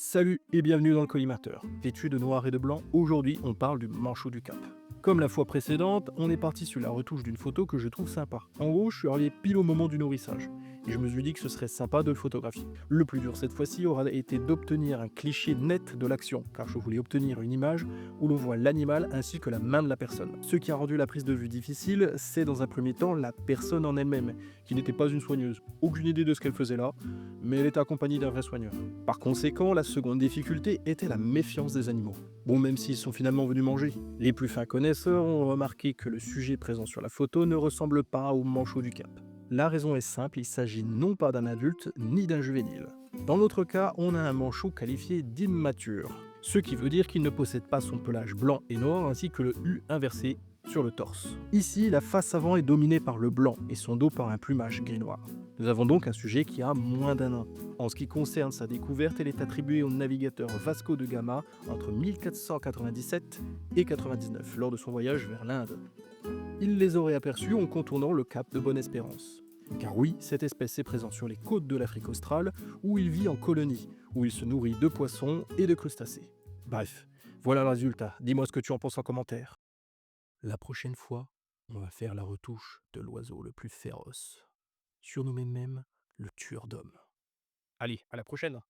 Salut et bienvenue dans le collimateur. Vêtu de noir et de blanc, aujourd'hui on parle du manchot du Cap. Comme la fois précédente, on est parti sur la retouche d'une photo que je trouve sympa. En gros, je suis arrivé pile au moment du nourrissage. Et je me suis dit que ce serait sympa de le photographier. Le plus dur cette fois-ci aura été d'obtenir un cliché net de l'action, car je voulais obtenir une image où l'on voit l'animal ainsi que la main de la personne. Ce qui a rendu la prise de vue difficile, c'est dans un premier temps la personne en elle-même, qui n'était pas une soigneuse. Aucune idée de ce qu'elle faisait là, mais elle était accompagnée d'un vrai soigneur. Par conséquent, la seconde difficulté était la méfiance des animaux. Bon, même s'ils sont finalement venus manger. Les plus fins connaisseurs ont remarqué que le sujet présent sur la photo ne ressemble pas au manchot du Cap. La raison est simple, il s'agit non pas d'un adulte ni d'un juvénile. Dans notre cas, on a un manchot qualifié d'immature, ce qui veut dire qu'il ne possède pas son pelage blanc et noir ainsi que le U inversé sur le torse. Ici, la face avant est dominée par le blanc et son dos par un plumage gris-noir. Nous avons donc un sujet qui a moins d'un an. En ce qui concerne sa découverte, elle est attribuée au navigateur Vasco de Gama entre 1497 et 99 lors de son voyage vers l'Inde. Il les aurait aperçus en contournant le cap de Bonne-Espérance. Car oui, cette espèce est présente sur les côtes de l'Afrique australe où il vit en colonie, où il se nourrit de poissons et de crustacés. Bref, voilà le résultat. Dis-moi ce que tu en penses en commentaire. La prochaine fois, on va faire la retouche de l'oiseau le plus féroce, surnommé même le tueur d'hommes. Allez, à la prochaine!